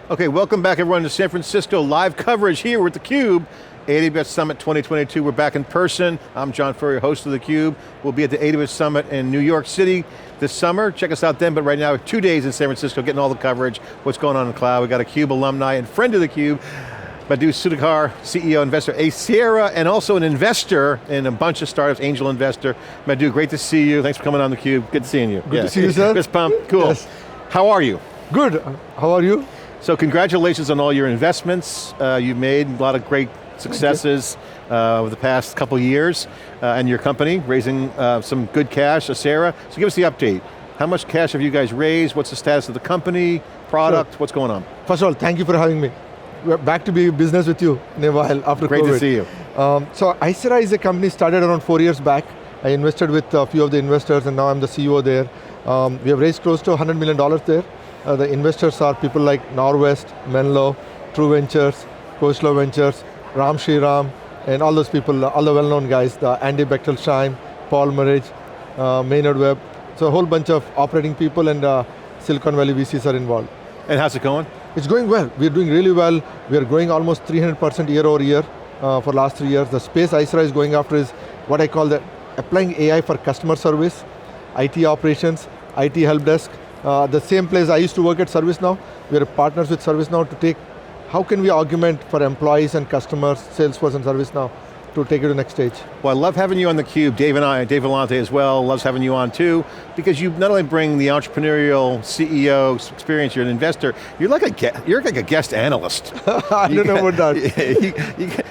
Okay, welcome back everyone to San Francisco. Live coverage here with theCUBE. AWS Summit 2022, we're back in person. I'm John Furrier, host of theCUBE. We'll be at the AWS Summit in New York City this summer. Check us out then, but right now, 2 days in San Francisco, getting all the coverage, what's going on in the cloud. We got a CUBE alumni and friend of theCUBE, Muddu Sudhakar, CEO, investor, Aisera, and also an investor in a bunch of startups, angel investor. Muddu, great to see you. Thanks for coming on theCUBE. Good seeing you. Good to see you, sir. Fist pump, cool. Yes. How are you? Good, how are you? So congratulations on all your investments. You've made a lot of great successes over the past couple years, and your company, raising some good cash, Aisera. So give us the update. How much cash have you guys raised? What's the status of the company, product, What's going on? First of all, thank you for having me. We're back to be business with you in a while after Great COVID. to see you. So Aisera is a company started around 4 years back. I invested with a few of the investors and now I'm the CEO there. We have raised close to $100 million there. The investors are people like Norwest, Menlo, True Ventures, Khosla Ventures, Ram Shriram, and all those people, all the well-known guys, the Andy Bechtolsheim, Paul Marriage, Maynard Webb. So a whole bunch of operating people and Silicon Valley VCs are involved. And how's it going? It's going well. We're doing really well. We are growing almost 300% year over year for last 3 years. The space Aisera is going after is what I call the applying AI for customer service, IT operations, IT help desk. The same place I used to work at ServiceNow. We are partners with ServiceNow to take, how can we augment for employees and customers, Salesforce and ServiceNow to take it to the next stage. Well, I love having you on theCUBE, Dave Vellante as well, loves having you on too, because you not only bring the entrepreneurial CEO experience, you're an investor, you're like a guest analyst. I don't know about that.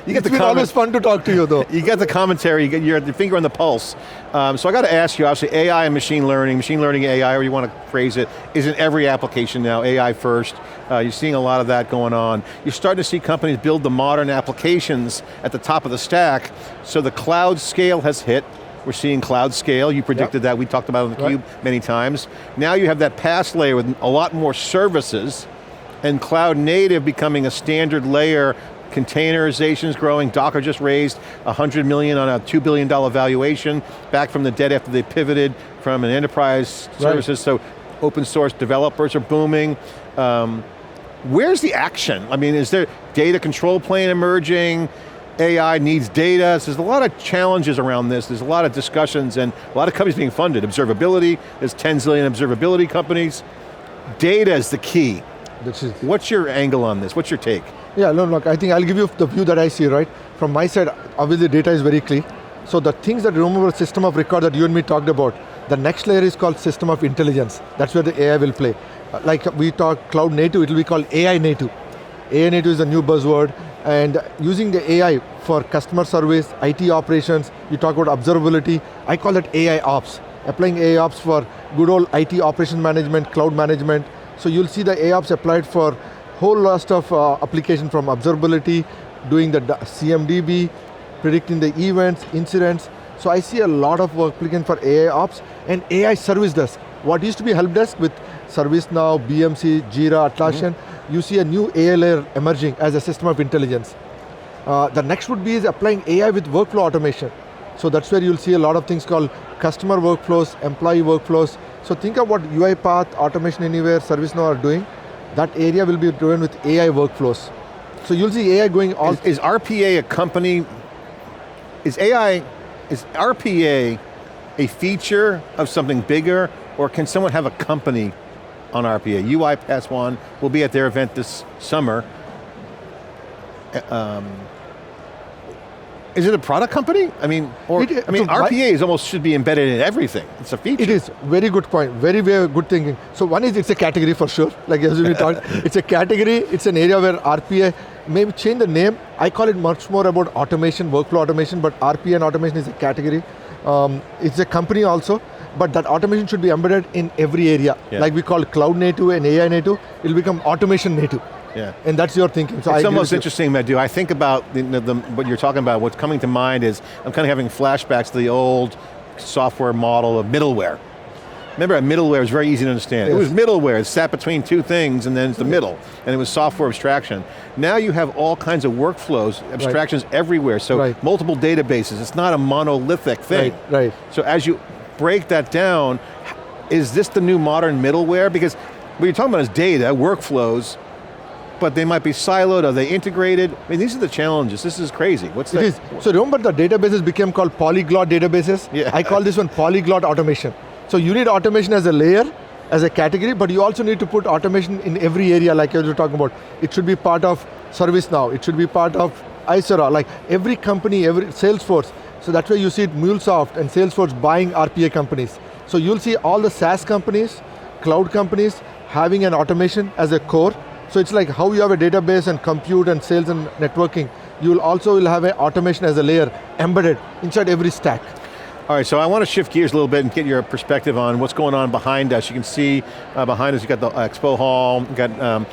you get it's always fun to talk to you though. You get the commentary, you get your finger on the pulse. So I got to ask you, obviously AI and machine learning AI, however you want to phrase it, is in every application now, AI first. You're seeing a lot of that going on. You're starting to see companies build the modern applications at the top of the stack, so the cloud scale has hit. We're seeing cloud scale, you predicted that, we talked about it on theCUBE many times. Now you have that PaaS layer with a lot more services, and cloud native becoming a standard layer. Containerization is growing. Docker just raised $100 million on a $2 billion valuation, back from the dead after they pivoted from an enterprise services, so open source developers are booming. Where's the action? I mean, is there data control plane emerging? AI needs data. So there's a lot of challenges around this. There's a lot of discussions and a lot of companies being funded. Observability, there's 10 zillion observability companies. Data is the key. What's your angle on this? What's your take? Yeah, no, look, I think I'll give you the view that I see, right? From my side, obviously data is very clear. So the things that remember system of record that you and me talked about, the next layer is called system of intelligence. That's where the AI will play. Like we talk cloud native, it will be called AI native. AI native is a new buzzword, and using the AI for customer service, IT operations, you talk about observability, I call it AI ops. Applying AI ops for good old IT operations management, cloud management. So you'll see the AI ops applied for whole list of application from observability, doing the CMDB, predicting the events, incidents. So I see a lot of work applicant for AI ops and AI service desk. What used to be help desk with ServiceNow, BMC, Jira, Atlassian, you see a new AI layer emerging as a system of intelligence. The next would be is applying AI with workflow automation. So that's where you'll see a lot of things called customer workflows, employee workflows. So think of what UiPath, Automation Anywhere, ServiceNow are doing. That area will be driven with AI workflows. So you'll see AI going all- Is RPA a company, is RPA a feature of something bigger, or can someone have a company on RPA? UiPath One will be at their event this summer. Is it a product company? I mean, RPA should be embedded in everything. It's a feature. It is, very good point, very, very good thinking. So one is it's a category for sure, like as we talked, it's a category, it's an area where RPA, maybe change the name, I call it much more about automation, workflow automation, but RPA and automation is a category. It's a company also, but that automation should be embedded in every area. Yeah. Like we call cloud native and AI native, it'll become automation native. Yeah. And that's your thinking. So it's almost interesting, Muddu. I think about what you're talking about, what's coming to mind is, I'm kind of having flashbacks to the old software model of middleware. Remember, middleware was very easy to understand. Yes. It was middleware, it sat between two things and then it's the middle, and it was software abstraction. Now you have all kinds of workflows, abstractions everywhere, so multiple databases, it's not a monolithic thing. Right. So as you break that down, is this the new modern middleware? Because what you're talking about is data, workflows, but they might be siloed, are they integrated? I mean, these are the challenges, this is crazy. What's It that? is. So remember the databases became called polyglot databases? Yeah. I call this one polyglot automation. So you need automation as a layer, as a category, but you also need to put automation in every area like you were talking about. It should be part of ServiceNow, it should be part of Aisera, like every company, every Salesforce. So that's why you see MuleSoft and Salesforce buying RPA companies. So you'll see all the SaaS companies, cloud companies having an automation as a core. So it's like how you have a database and compute and sales and networking, you'll also will have an automation as a layer embedded inside every stack. All right, so I want to shift gears a little bit and get your perspective on what's going on behind us. You can see behind us, you got the Expo Hall, you got,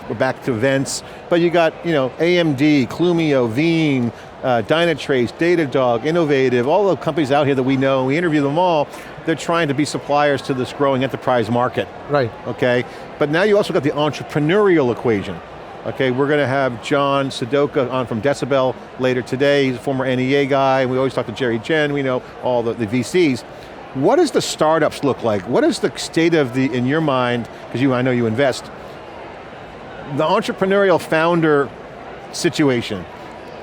we're back to events, but you got AMD, Clumio, Veeam, Dynatrace, Datadog, Innovative, all the companies out here that we know, we interview them all, they're trying to be suppliers to this growing enterprise market. Right. Okay, but now you also got the entrepreneurial equation. Okay, we're going to have John Sudhakar on from Decibel later today. He's a former NEA guy, and we always talk to Jerry Chen, we know all the VCs. What does the startups look like? What is the state of in your mind, because I know you invest, the entrepreneurial founder situation?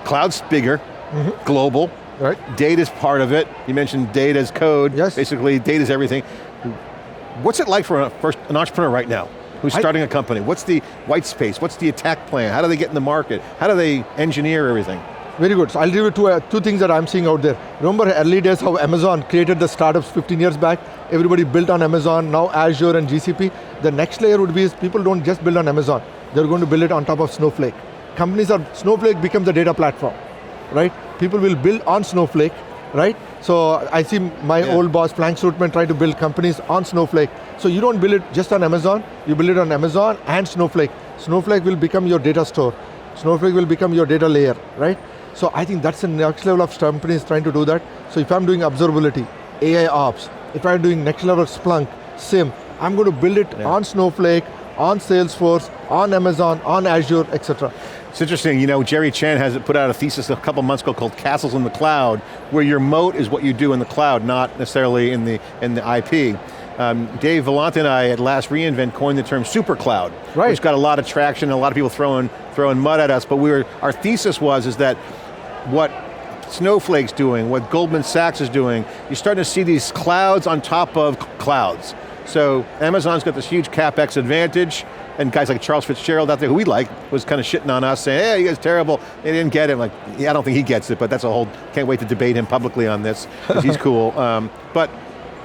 Cloud's bigger, global, right? Data's part of it. You mentioned data's code, yes. Basically data's everything. What's it like for an entrepreneur right now who's starting a company? What's the white space? What's the attack plan? How do they get in the market? How do they engineer everything? Very good. So I'll give you two things that I'm seeing out there. Remember early days how Amazon created the startups 15 years back? Everybody built on Amazon, now Azure and GCP. The next layer would be is people don't just build on Amazon. They're going to build it on top of Snowflake. Snowflake becomes the data platform, right? People will build on Snowflake, right? So I see my old boss, Frank Slootman, try to build companies on Snowflake. So you don't build it just on Amazon, you build it on Amazon and Snowflake. Snowflake will become your data store. Snowflake will become your data layer, right? So I think that's the next level of companies trying to do that. So if I'm doing observability, AI ops, if I'm doing next level Splunk, SIM, I'm going to build it on Snowflake, on Salesforce, on Amazon, on Azure, etc. It's interesting, Jerry Chen has put out a thesis a couple months ago called Castles in the Cloud, where your moat is what you do in the cloud, not necessarily in the IP. Dave Vellante and I at last reInvent coined the term super cloud, which got a lot of traction, and a lot of people throwing mud at us, but our thesis is that what Snowflake's doing, what Goldman Sachs is doing, you're starting to see these clouds on top of clouds. So Amazon's got this huge CapEx advantage, and guys like Charles Fitzgerald out there, who we like, was kind of shitting on us, saying, hey, you guys are terrible, they didn't get it. I'm like, yeah, I don't think he gets it, but that's can't wait to debate him publicly on this, because he's cool. But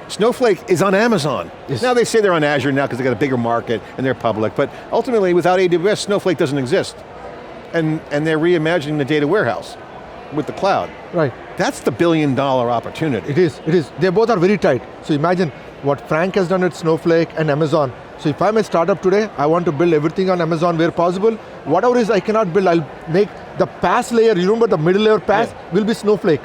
Snowflake is on Amazon. Yes. Now they say they're on Azure now because they got a bigger market and they're public, but ultimately without AWS, Snowflake doesn't exist. And they're reimagining the data warehouse with the cloud. Right. That's the $1 billion opportunity. It is. They both are very tight. So imagine what Frank has done at Snowflake and Amazon. So if I'm a startup today, I want to build everything on Amazon where possible. Whatever is I cannot build, I'll make the PaaS layer, you remember the middle layer PaaS, will be Snowflake.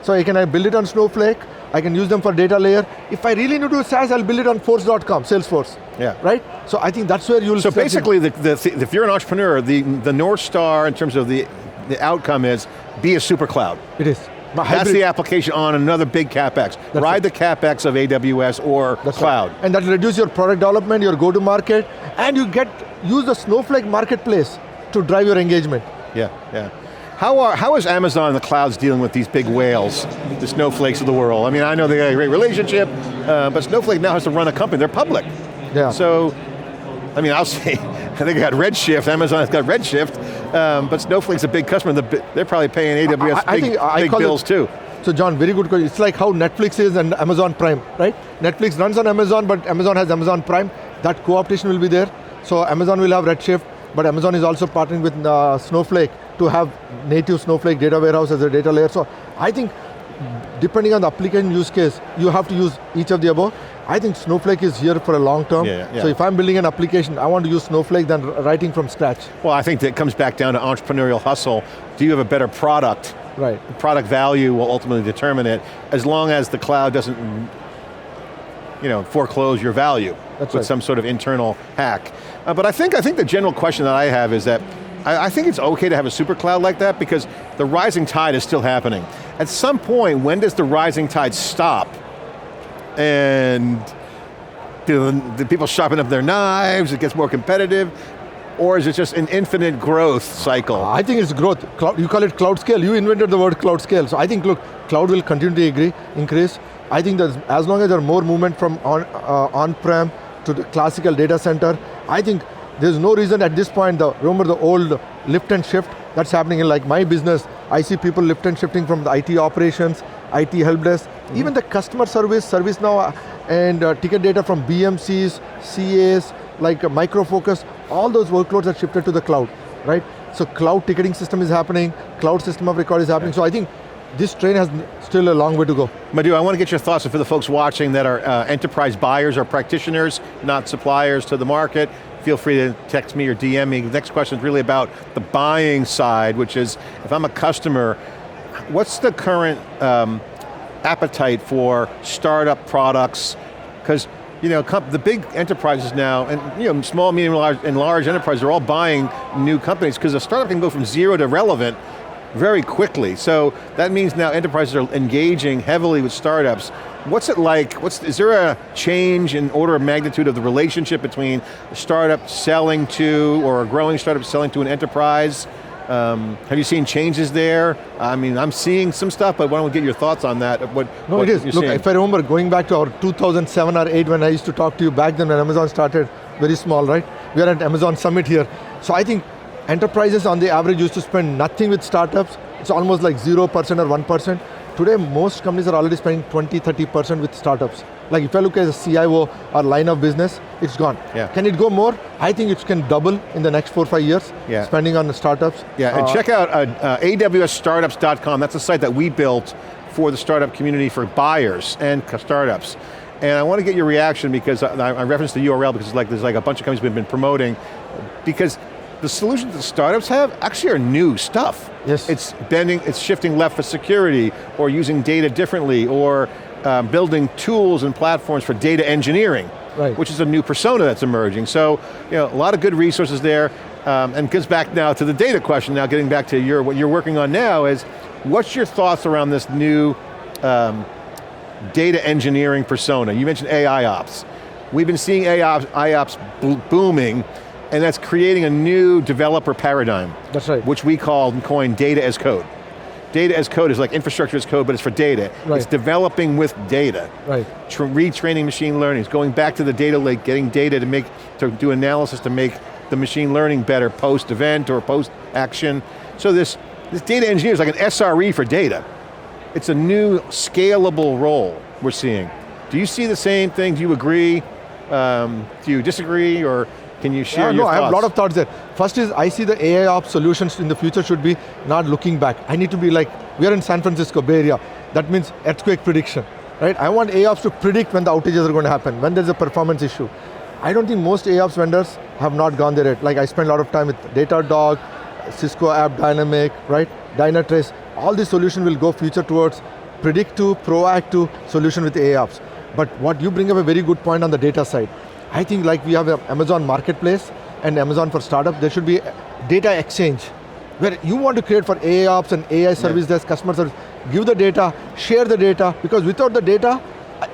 So I build it on Snowflake, I can use them for data layer. If I really need to do SaaS, I'll build it on Force.com, Salesforce. Yeah. Right? So I think that's where you'll So basically, if you're an entrepreneur, the North Star in terms of the outcome is be a super cloud. It is. That's the application on another big CapEx. Ride the CapEx of AWS or cloud. Right. And that will reduce your product development, your go-to-market, and you use the Snowflake marketplace to drive your engagement. Yeah. How is Amazon and the clouds dealing with these big whales, the Snowflakes of the world? I mean, I know they got a great relationship, but Snowflake now has to run a company, they're public. Yeah. So, I mean, I'll say, they got Redshift, Amazon has got Redshift, but Snowflake's a big customer, they're probably paying AWS big bills too. So John, very good question. It's like how Netflix is and Amazon Prime, right? Netflix runs on Amazon, but Amazon has Amazon Prime. That co-optation will be there. So Amazon will have Redshift, but Amazon is also partnering with Snowflake to have native Snowflake data warehouse as a data layer. So I think depending on the application use case, you have to use each of the above. I think Snowflake is here for a long term. So if I'm building an application, I want to use Snowflake than writing from scratch. Well, I think that comes back down to entrepreneurial hustle. Do you have a better product? Right. The product value will ultimately determine it, as long as the cloud doesn't foreclose your value with some sort of internal hack. But I think the general question that I have is that I think it's okay to have a super cloud like that because the rising tide is still happening. At some point, when does the rising tide stop? And the people sharpen up their knives, it gets more competitive. or is it just an infinite growth cycle? I think it's growth. You call it cloud scale. You invented the word cloud scale. So I think, look, cloud will continue to increase. I think that as long as there's more movement from on-prem to the classical data center, I think there's no reason at this point, remember the old lift and shift that's happening in like my business. I see people lift and shifting from the IT operations, IT help desk, even the customer service now, and ticket data from BMCs, CAs, like Micro Focus, all those workloads are shifted to the cloud, right? So cloud ticketing system is happening, cloud system of record is happening, so I think this train has still a long way to go. Madhu, I want to get your thoughts for the folks watching that are enterprise buyers or practitioners, not suppliers to the market. Feel free to text me or DM me. The next question is really about the buying side, which is, if I'm a customer, what's the current appetite for startup products? Because the big enterprises now, and small, medium, and large enterprises are all buying new companies because a startup can go from zero to relevant very quickly. So that means now enterprises are engaging heavily with startups. What's it like? Is there a change in order of magnitude of the relationship between a startup selling to, or a growing startup selling to an enterprise? Have you seen changes there? I mean, I'm seeing some stuff, but why don't we get your thoughts on that? No, it is. Look, if I remember going back to our 2007 or 8 when I used to talk to you back then when Amazon started, very small, right? We are at Amazon Summit here. So I think enterprises on the average used to spend nothing with startups. It's almost like 0% or 1%. Today, most companies are already spending 20, 30% with startups. Like if I look at a CIO or line of business, it's gone. Yeah. Can it go more? I think it can double in the next 4 or 5 years, spending on the startups. Yeah, and check out AWSstartups.com. That's a site that we built for the startup community for buyers and startups. And I want to get your reaction because I referenced the URL because there's like a bunch of companies we've been promoting, because the solutions that startups have actually are new stuff. Yes. It's shifting left for security, or using data differently, or building tools and platforms for data engineering, right, which is a new persona that's emerging. So, a lot of good resources there, and gets back now to the data question, now getting back to what you're working on now is, what's your thoughts around this new data engineering persona? You mentioned AI ops. We've been seeing AI ops booming, and that's creating a new developer paradigm. That's right. Which we coin data as code. Data as code is like infrastructure as code, but it's for data. Right. It's developing with data. Right. Retraining machine learning, it's going back to the data lake, getting data to do analysis to make the machine learning better post-event or post-action. So this data engineer is like an SRE for data. It's a new scalable role we're seeing. Do you see the same thing? Do you agree? Do you disagree, or can you share your thoughts? I have a lot of thoughts there. First is, I see the AI ops solutions in the future should be not looking back. I need to be like, we are in San Francisco, Bay Area. That means earthquake prediction, right? I want AI ops to predict when the outages are going to happen, when there's a performance issue. I don't think most AI ops vendors have not gone there yet. Like I spend a lot of time with Datadog, Cisco App Dynamic, right? Dynatrace. All these solutions will go future towards predictive, proactive solution with AI ops. But what you bring up a very good point on the data side. I think like we have an Amazon Marketplace and Amazon for Startup, there should be a data exchange where you want to create for AI ops and AI service desk, customer service, give the data, share the data, because without the data,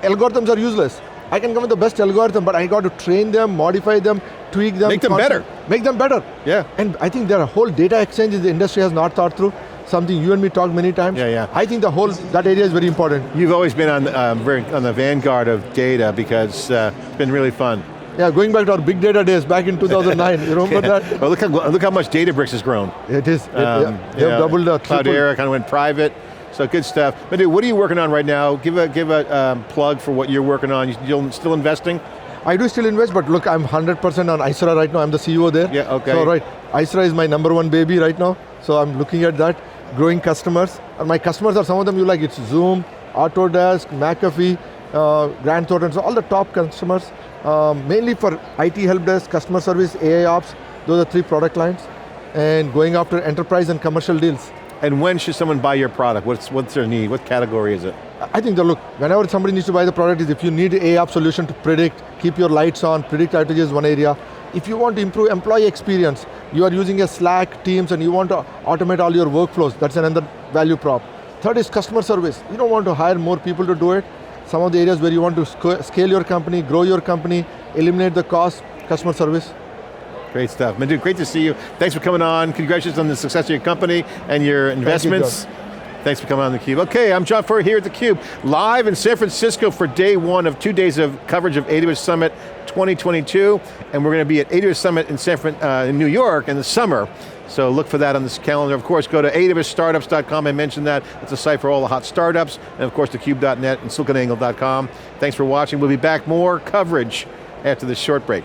algorithms are useless. I can come with the best algorithm, but I got to train them, modify them, tweak them. Make them better. Make them better. Yeah. And I think there are whole data exchanges the industry has not thought through, something you and me talked many times. Yeah. I think that area is very important. You've always been on the vanguard of data because it's been really fun. Yeah, going back to our big data days back in 2009, you remember that? Well, look how much Databricks has grown. It is, they've doubled the Cloudera kind of went private, so good stuff. Madhu, what are you working on right now? Give a plug for what you're working on. You still investing? I do still invest, but look, I'm 100% on Aisera right now. I'm the CEO there. Yeah, okay. So right, Aisera is my #1 baby right now. So I'm looking at that, growing customers. And my customers are some of them you like, it's Zoom, Autodesk, McAfee, Grant Thornton, so all the top customers. Mainly for IT help desk, customer service, AI ops, those are 3 product lines, and going after enterprise and commercial deals. And when should someone buy your product? What's their need? What category is it? I think look, whenever somebody needs to buy the product, is if you need an AI ops solution to predict, keep your lights on, predict outages one area. If you want to improve employee experience, you are using a Slack, Teams, and you want to automate all your workflows, that's another value prop. Third is customer service. You don't want to hire more people to do it. Some of the areas where you want to scale your company, grow your company, eliminate the cost, customer service. Great stuff. Muddu, great to see you. Thanks for coming on. Congratulations on the success of your company and your investments. Thanks for coming on theCUBE. Okay, I'm John Furrier here at theCUBE, live in San Francisco for day one of 2 days of coverage of AWS Summit 2022, and we're going to be at AWS Summit in New York in the summer. So look for that on this calendar. Of course, go to awsstartups.com, I mentioned that. It's a site for all the hot startups, and of course thecube.net and siliconangle.com. Thanks for watching. We'll be back more coverage after this short break.